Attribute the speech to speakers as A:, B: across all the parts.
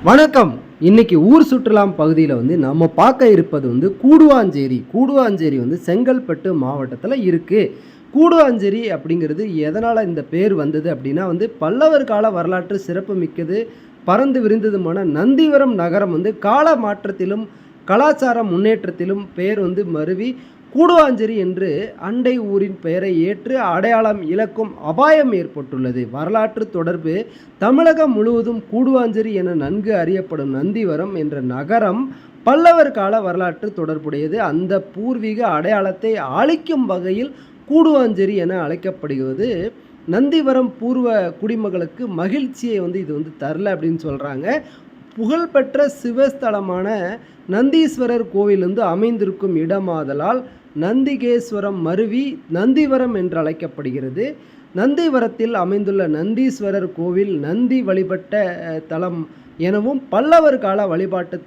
A: வணக்கம். இன்னைக்கு ஊர் சுற்றுலாம் பகுதியில் நம்ம பார்க்க இருப்பது கூடுவாஞ்சேரி. கூடுவாஞ்சேரி செங்கல்பட்டு மாவட்டத்தில் இருக்குது. கூடுவாஞ்சேரி அப்படிங்கிறது எதனால் இந்த பேர் வந்தது அப்படின்னா பல்லவர் கால வரலாற்று சிறப்பு மிக்கது, பறந்து விரிந்ததுமான நந்திவரம் நகரம் கால மாற்றத்திலும் கலாச்சார முன்னேற்றத்திலும் பெயர் மருவி கூடுவாஞ்சேரி என்று அண்டை ஊரின் பெயரை ஏற்று அடையாளம் இழக்கும் அபாயம் ஏற்பட்டுள்ளது. வரலாற்று தொடர்பு தமிழகம் முழுவதும் கூடுவாஞ்சேரி என நன்கு அறியப்படும் நந்திவரம் என்ற நகரம் பல்லவர் கால வரலாற்று தொடர்புடையது. அந்த பூர்வீக அடையாளத்தை அழிக்கும் வகையில் கூடுவாஞ்சேரி என அழைக்கப்படுகிறது. நந்திவரம் பூர்வ குடிமகளுக்கு மகிழ்ச்சியை இது தரல அப்படின்னு சொல்கிறாங்க. புகழ்பெற்ற சிவஸ்தலமான நந்தீஸ்வரர் கோவில் அமைந்திருக்கும் இடமாதலால் நந்திகேஸ்வரம் மருவி நந்திவரம் என்று அழைக்கப்படுகிறது. நந்திவரத்தில் அமைந்துள்ள நந்தீஸ்வரர் கோவில் நந்தி வழிபட்ட தலம் எனவும் பல்லவர் கால வழிபாட்டு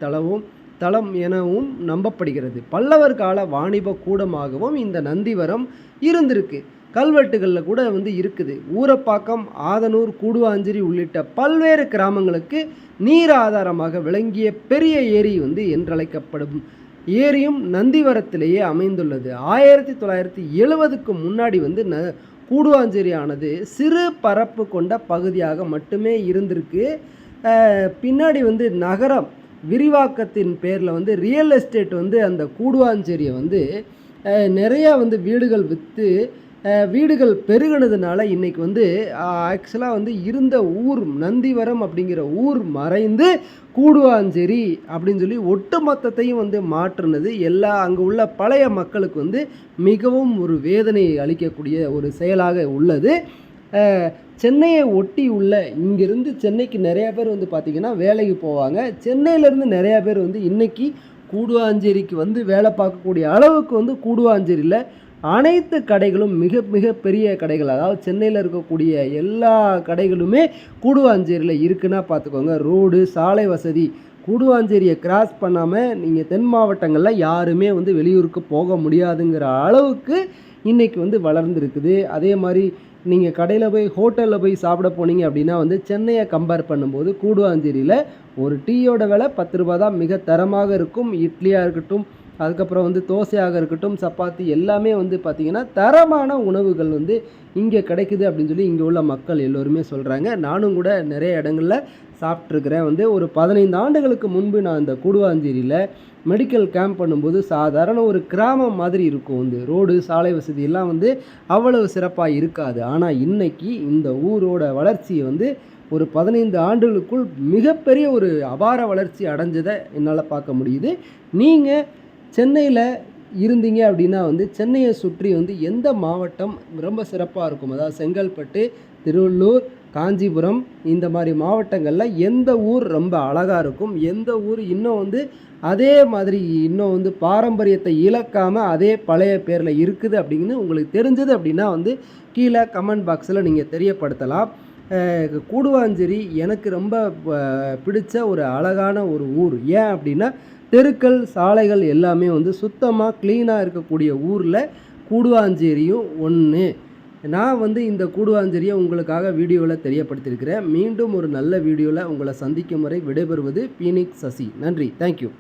A: தலம் எனவும் நம்பப்படுகிறது. பல்லவர் கால வாணிப கூடமாகவும் இந்த நந்திவரம் இருந்திருக்கு. கல்வெட்டுகளில் கூட இருக்குது. ஊரப்பாக்கம், ஆதனூர், கூடுவாஞ்சேரி உள்ளிட்ட பல்வேறு கிராமங்களுக்கு நீர் ஆதாரமாக விளங்கிய பெரிய ஏரி என்றழைக்கப்படும் ஏரியும் நந்திவரத்திலேயே அமைந்துள்ளது. 1970க்கு முன்னாடி கூடுவாஞ்சேரி ஆனது சிறு பரப்பு கொண்ட பகுதியாக மட்டுமே இருந்திருக்கு. பின்னாடி நகரம் விரிவாக்கத்தின் பேரில் ரியல் எஸ்டேட் அந்த கூடுவாஞ்சேரியை நிறையா வீடுகள் விற்று வீடுகள் பெருகினதுனால இன்றைக்கி ஆக்சுவலாக இருந்த ஊர் நந்திவரம் அப்படிங்கிற ஊர் மறைந்து கூடுவாஞ்சேரி அப்படின்னு சொல்லி ஒட்டு மொத்தத்தையும் மாற்றினது அங்கே உள்ள பழைய மக்களுக்கு மிகவும் ஒரு வேதனையை அளிக்கக்கூடிய ஒரு செயலாக உள்ளது. சென்னையை ஒட்டி உள்ள இங்கேருந்து சென்னைக்கு நிறையா பேர் பார்த்திங்கன்னா வேலைக்கு போவாங்க. சென்னையிலேருந்து நிறையா பேர் இன்றைக்கி கூடுவாஞ்சேரிக்கு வேலை பார்க்கக்கூடிய அளவுக்கு கூடுவாஞ்சேரியில் அனைத்து கடைகளும் மிக மிக பெரிய கடைகள், அதாவது சென்னையில் இருக்கக்கூடிய எல்லா கடைகளுமே கூடுவாஞ்சேரியில் இருக்குன்னா பார்த்துக்கோங்க. ரோடு, சாலை வசதி, கூடுவாஞ்சேரியை கிராஸ் பண்ணாமல் நீங்கள் தென் மாவட்டங்களில் யாருமே வெளியூருக்கு போக முடியாதுங்கிற அளவுக்கு இன்றைக்கி வளர்ந்துருக்குது. அதே மாதிரி நீங்கள் கடையில் போய் ஹோட்டலில் போய் சாப்பிட போனீங்க அப்படின்னா சென்னையை கம்பேர் பண்ணும்போது கூடுவாஞ்சேரியில் ஒரு டீயோட விலை 10 ரூபா தான். மிக தரமாக இருக்கும். இட்லியாக இருக்கட்டும், அதுக்கப்புறம் தோசையாக இருக்கட்டும், சப்பாத்தி எல்லாமே பார்த்திங்கன்னா தரமான உணவுகள் இங்கே கிடைக்குது அப்படின்னு சொல்லி இங்கே உள்ள மக்கள் எல்லோருமே சொல்கிறாங்க. நானும் கூட நிறைய இடங்களில் சாப்பிட்ருக்கிறேன். ஒரு 15 ஆண்டுகளுக்கு முன்பு நான் இந்த கூடுவாஞ்சேரியில் மெடிக்கல் கேம்ப் பண்ணும்போது சாதாரண ஒரு கிராமம் மாதிரி இருக்கும். ரோடு, சாலை வசதி எல்லாம் அவ்வளவு சிறப்பாக இருக்காது. ஆனால் இன்றைக்கி இந்த ஊரோட வளர்ச்சியை ஒரு 15 ஆண்டுகளுக்குள் மிகப்பெரிய ஒரு அபார வளர்ச்சி அடைஞ்சதை என்னால் பார்க்க முடியுது. நீங்கள் சென்னையில் இருந்தீங்க அப்படின்னா சென்னையை சுற்றி எந்த மாவட்டம் ரொம்ப சிறப்பாக இருக்கும், அதாவது செங்கல்பட்டு, திருவள்ளூர், காஞ்சிபுரம் இந்த மாதிரி மாவட்டங்களில் எந்த ஊர் ரொம்ப அழகாக இருக்கும், எந்த ஊர் இன்னும் அதே மாதிரி இன்னும் பாரம்பரியத்தை இழக்காமல் அதே பழைய பேரில் இருக்குது அப்படின்னு உங்களுக்கு தெரிஞ்சது அப்படின்னா கீழே கமெண்ட் பாக்ஸில் நீங்கள் தெரியப்படுத்தலாம். கூடுவாஞ்சேரி எனக்கு ரொம்ப பிடிச்ச ஒரு அழகான ஒரு ஊர். ஏன் அப்படின்னா தெருக்கள், சாலைகள் எல்லாமே சுத்தமாக க்ளீனாக இருக்கக்கூடிய ஊரில் கூடுவாஞ்சேரியும் ஒன்று. நான் இந்த கூடுவாஞ்சேரியை உங்களுக்காக வீடியோவில் தெரியப்படுத்தியிருக்கிறேன். மீண்டும் ஒரு நல்ல வீடியோவில் உங்களை சந்திக்கும் வரை விடைபெறுவது பீனிக்ஸ் சசி. நன்றி. தேங்க்யூ.